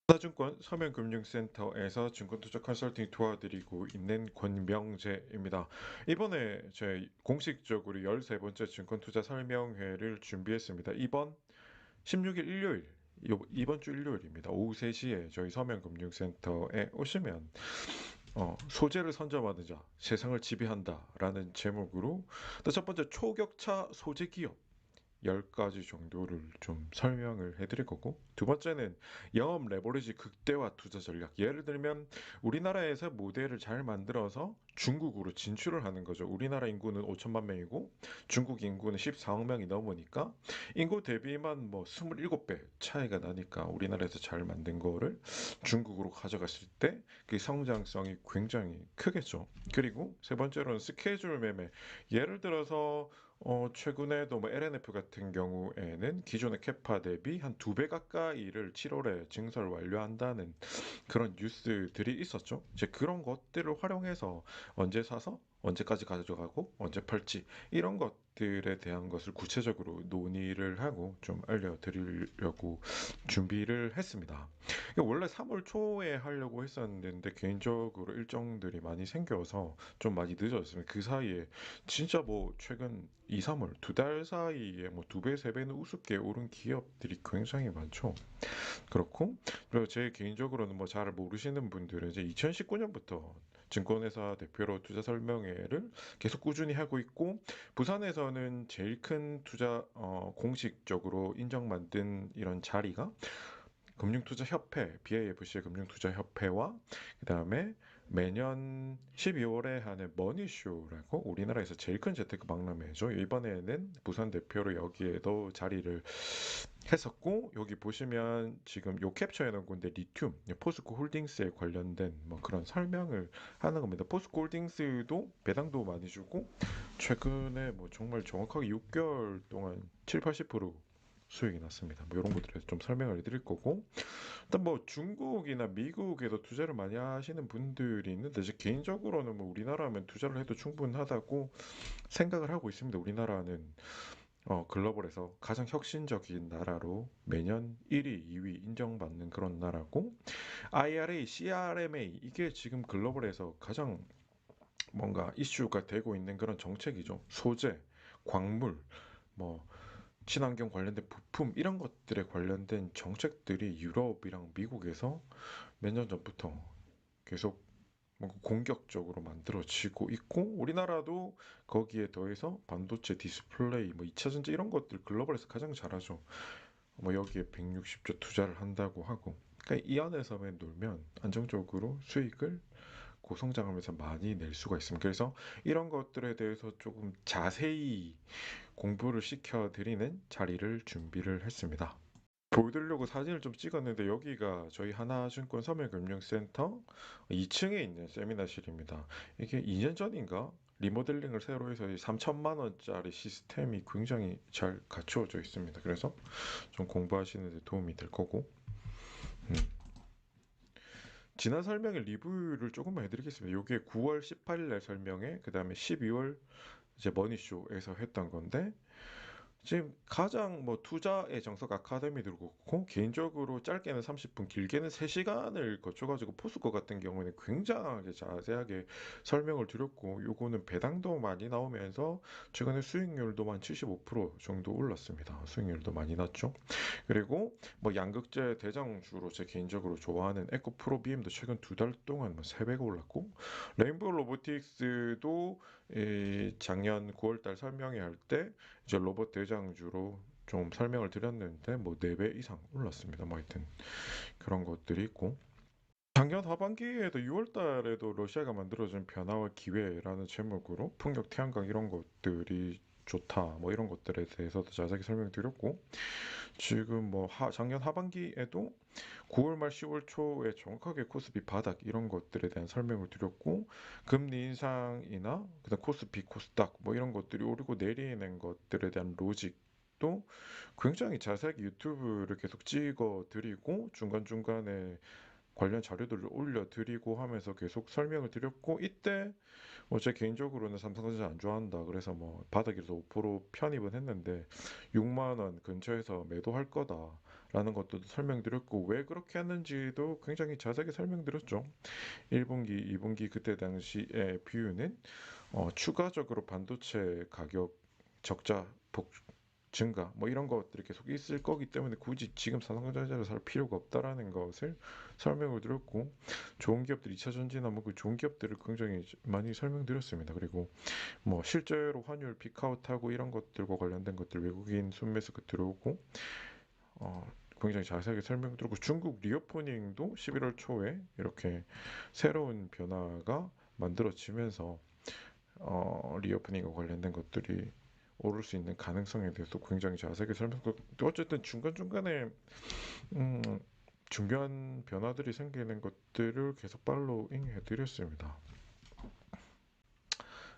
하나증권 서면금융센터에서 증권투자 컨설팅 도와드리고 있는 권명재입니다. 이번에 제 공식적으로 13번째 증권투자 설명회를 준비했습니다. 이번 16일 일요일, 이번 주 일요일입니다. 오후 3시에 저희 서면금융센터에 오시면 소재를 선점하는 자, 세상을 지배한다라는 제목으로 또 첫 번째 초격차 소재 기업 10가지 정도를 좀 설명을 해드릴 거고, 두 번째는 영업 레버리지 극대화 투자 전략. 예를 들면 우리나라에서 모델을 잘 만들어서 중국으로 진출을 하는 거죠. 우리나라 인구는 5천만 명이고 중국 인구는 14억 명이 넘으니까 인구 대비만 뭐 27배 차이가 나니까 우리나라에서 잘 만든 거를 중국으로 가져갔을 때 그 성장성이 굉장히 크겠죠. 그리고 세 번째로는 스케줄 매매. 예를 들어서 최근에도 뭐 LNF 같은 경우에는 기존의 캐파 대비 한 2배 가까이를 7월에 증설 완료한다는 그런 뉴스들이 있었죠. 이제 그런 것들을 활용해서 언제 사서 언제까지 가져가고 언제 팔지, 이런 것들에 대한 것을 구체적으로 논의를 하고 좀 알려드리려고 준비를 했습니다. 이게 원래 3월 초에 하려고 했었는데 개인적으로 일정들이 많이 생겨서 좀 많이 늦어졌습니다. 그 사이에 진짜 뭐 최근 2, 3월 2달 사이에 뭐 2배, 3배는 우습게 오른 기업들이 굉장히 많죠. 그렇고, 그리고 제 개인적으로는 뭐 잘 모르시는 분들은 이제 2019년부터 증권회사 대표로 투자 설명회를 계속 꾸준히 하고 있고, 부산에서는 제일 큰 투자 공식적으로 인정받은 이런 자리가 금융투자협회, BAFC의 금융투자협회와 그다음에 매년 12월에 하는 머니쇼라고 우리나라에서 제일 큰 재테크 박람회죠. 이번에는 부산 대표로 여기에도 자리를 했었고, 여기 보시면 지금 요 캡처해 놓은 건데 리튬, 포스코 홀딩스에 관련된 뭐 그런 설명을 하는 겁니다. 포스코 홀딩스도 배당도 많이 주고 최근에 뭐 정말 정확하게 6개월 동안 7, 80% 수익이 났습니다. 뭐 이런 것들에 좀 설명을 해드릴 거고, 일단 뭐 중국이나 미국에도 투자를 많이 하시는 분들이 있는데 제 개인적으로는 뭐 우리나라면 투자를 해도 충분하다고 생각을 하고 있습니다. 우리나라는 글로벌에서 가장 혁신적인 나라로 매년 1위, 2위 인정받는 그런 나라고, IRA, CRMA 이게 지금 글로벌에서 가장 뭔가 이슈가 되고 있는 그런 정책이죠. 소재, 광물, 뭐 친환경 관련된 부품 이런 것들에 관련된 정책들이 유럽이랑 미국에서 몇 년 전부터 계속 뭔가 공격적으로 만들어지고 있고, 우리나라도 거기에 더해서 반도체, 디스플레이, 뭐 2차 전지 이런 것들 글로벌에서 가장 잘하죠. 뭐 여기에 160조 투자를 한다고 하고, 그러니까 이 안에서만 놀면 안정적으로 수익을 고성장하면서 많이 낼 수가 있습니다. 그래서 이런 것들에 대해서 조금 자세히 공부를 시켜드리는 자리를 준비를 했습니다. 보여드리려고 사진을 좀 찍었는데 여기가 저희 하나증권 서면금융센터 2층에 있는 세미나실입니다. 이게 2년 전인가 리모델링을 새로 해서 3천만 원짜리 시스템이 굉장히 잘 갖추어져 있습니다. 그래서 좀 공부하시는 데 도움이 될 거고, 음. 지난 설명의 리뷰를 조금만 해드리겠습니다. 이게 9월 18일 날 설명에, 그 다음에 12월 이제 머니쇼에서 했던 건데, 지금 가장 뭐 투자의 정석 아카데미도 그렇고 개인적으로 짧게는 30분, 길게는 3시간을 거쳐가지고 포스코 같은 경우에는 굉장하게 자세하게 설명을 드렸고, 요거는 배당도 많이 나오면서 최근에 수익률도 한 75% 정도 올랐습니다. 수익률도 많이 났죠. 그리고 뭐 양극재 대장주로 제 개인적으로 좋아하는 에코프로비엠도 최근 2달 동안 뭐 3배가 올랐고, 레인보우 로보틱스도 작년 9월달 설명회 할때 이제 로봇 대장주로 좀 설명을 드렸는데 뭐 4배 이상 올랐습니다. 뭐 하여튼 그런 것들이 있고, 작년 하반기에도 6월 달에도 러시아가 만들어준 변화와 기회라는 제목으로 풍력, 태양광 이런 것들이 좋다 뭐 이런 것들에 대해서도 자세히 설명드렸고, 지금 뭐 작년 하반기에도 9월 말 10월 초에 정확하게 코스피 바닥 이런 것들에 대한 설명을 드렸고, 금리 인상이나 그다음 코스피 코스닥 뭐 이런 것들이 오르고 내리는 것들에 대한 로직도 굉장히 자세하게 유튜브를 계속 찍어 드리고 중간중간에 관련 자료들을 올려드리고 하면서 계속 설명을 드렸고, 이때 뭐 제 개인적으로는 삼성전자 안 좋아한다 그래서 뭐 바닥에서 5% 편입은 했는데 6만 원 근처에서 매도할 거다 라는 것도 설명드렸고, 왜 그렇게 하는지도 굉장히 자세하게 설명드렸죠. 1분기, 2분기 그때 당시의 비유는 추가적으로 반도체 가격 적자 증가 뭐 이런 것들이 계속 있을 거기 때문에 굳이 지금 삼성전자를 살 필요가 없다라는 것을 설명을 드렸고, 좋은 기업들 2차 전지나 뭐 그 좋은 기업들을 굉장히 많이 설명드렸습니다. 그리고 뭐 실제로 환율 피크아웃하고 이런 것들과 관련된 것들 외국인 순매수가 들어오고 굉장히 자세하게 설명드리고, 중국 리오프닝도 11월 초에 이렇게 새로운 변화가 만들어지면서 리오프닝과 관련된 것들이 오를 수 있는 가능성에 대해서 굉장히 자세하게 설명드리고, 어쨌든 중간중간에 음, 중요한 변화들이 생기는 것들을 계속 팔로잉 해드렸습니다.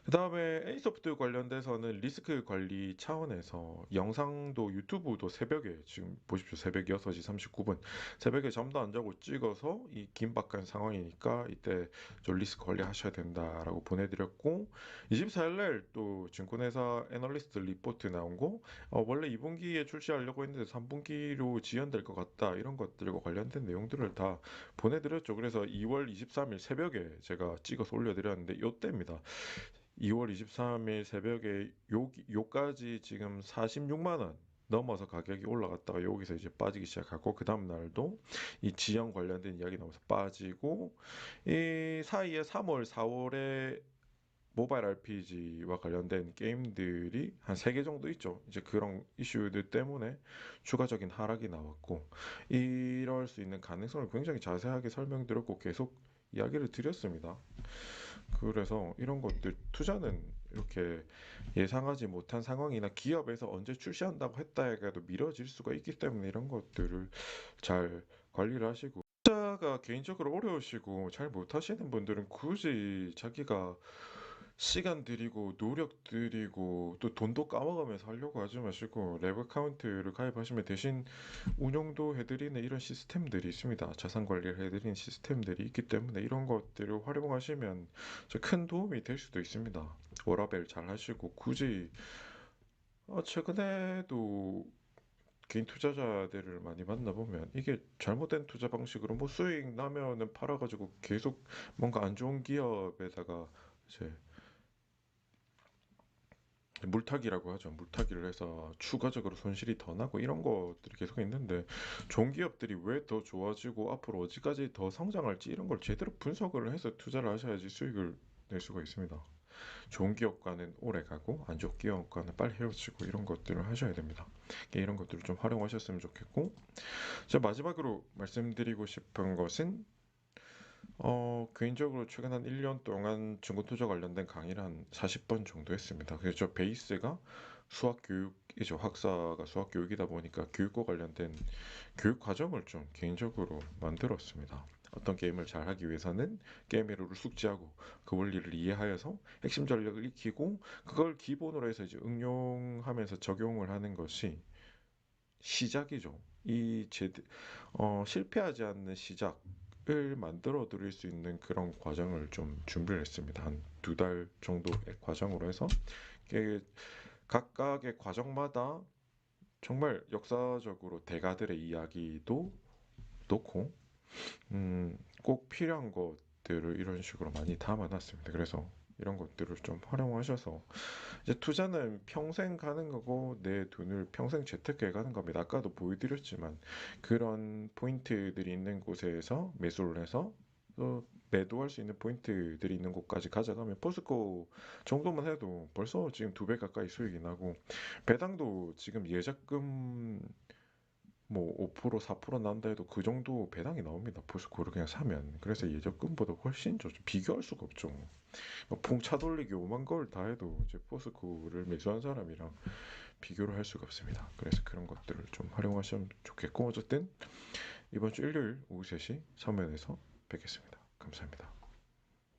그 다음에 A소프트 관련돼서는 리스크 관리 차원에서 영상도 유튜브도 새벽에, 지금 보십시오. 새벽 6시 39분. 새벽에 잠도 안 자고 찍어서 이 긴박한 상황이니까 이때 좀 리스크 관리하셔야 된다라고 보내드렸고, 24일날 또 증권회사 애널리스트 리포트 나온 거, 원래 2분기에 출시하려고 했는데 3분기로 지연될 것 같다. 이런 것들과 관련된 내용들을 다 보내드렸죠. 그래서 2월 23일 새벽에 제가 찍어서 올려드렸는데 요때입니다. 2월 23일 새벽에 요까지 지금 46만 원 넘어서 가격이 올라갔다가 여기서 이제 빠지기 시작하고, 그 다음 날도 이 지연 관련된 이야기 나오면서 빠지고, 이 사이에 3월, 4월에 모바일 RPG와 관련된 게임들이 한 3개 정도 있죠. 이제 그런 이슈들 때문에 추가적인 하락이 나왔고, 이럴 수 있는 가능성을 굉장히 자세하게 설명드렸고 계속 이야기를 드렸습니다. 그래서 이런 것들 투자는 이렇게 예상하지 못한 상황이나 기업에서 언제 출시한다고 했다 해도 미뤄질 수가 있기 때문에 이런 것들을 잘 관리를 하시고, 투자가 개인적으로 어려우시고 잘 못하시는 분들은 굳이 자기가 시간 들이고 노력 들이고 또 돈도 까먹으면서 하려고 하지 마시고, 레브 카운트를 가입하시면 대신 운영도 해드리는 이런 시스템들이 있습니다. 자산 관리를 해드리는 시스템들이 있기 때문에 이런 것들을 활용하시면 큰 도움이 될 수도 있습니다. 워라밸 잘 하시고, 굳이 최근에도 개인 투자자들을 많이 만나보면 이게 잘못된 투자 방식으로 뭐 수익 나면은 팔아가지고 계속 뭔가 안 좋은 기업에다가 이제 물타기라고 하죠. 물타기를 해서 추가적으로 손실이 더 나고 이런 것들이 계속 있는데, 좋은 기업들이 왜 더 좋아지고 앞으로 어디까지 더 성장할지 이런 걸 제대로 분석을 해서 투자를 하셔야지 수익을 낼 수가 있습니다. 좋은 기업과는 오래 가고 안 좋은 기업과는 빨리 헤어지고 이런 것들을 하셔야 됩니다. 이런 것들을 좀 활용하셨으면 좋겠고, 자, 마지막으로 말씀드리고 싶은 것은 개인적으로 최근 한 1년 동안 중고투자 관련된 강의를 한 40번 정도 했습니다. 그래서 저 베이스가 수학 교육이죠. 학사가 수학 교육이다 보니까 교육과 관련된 교육 과정을 좀 개인적으로 만들었습니다. 어떤 게임을 잘 하기 위해서는 게임의 룰을 숙지하고 그 원리를 이해하여서 핵심 전략을 익히고, 그걸 기본으로 해서 이제 응용하면서 적용을 하는 것이 시작이죠. 실패하지 않는 시작을 만들어 드릴 수 있는 그런 과정을 좀 준비를 했습니다. 한 2달 정도의 과정으로 해서 이게 각각의 과정마다 정말 역사적으로 대가들의 이야기도 놓고 꼭 필요한 것들을 이런 식으로 많이 담아놨습니다. 그래서 이런 것들을 좀 활용하셔서 이제 투자는 평생 가는 거고 내 돈을 평생 재테크해 가는 겁니다. 아까도 보여드렸지만 그런 포인트들이 있는 곳에서 매수를 해서 또 매도할 수 있는 포인트들이 있는 곳까지 가져가면 포스코 정도만 해도 벌써 지금 2배 가까이 수익이 나고, 배당도 지금 예적금 뭐 5% 4% 난다 해도 그 정도 배당이 나옵니다. 포스코를 그냥 사면. 그래서 예적금보다 훨씬 좋죠. 비교할 수가 없죠. 풍차 돌리기 5만 걸 다 해도 이제 포스코를 매수한 사람이랑 비교를 할 수가 없습니다. 그래서 그런 것들을 좀 활용하시면 좋겠고, 어쨌든 이번 주 일요일 오후 3시 서면에서 뵙겠습니다. 감사합니다.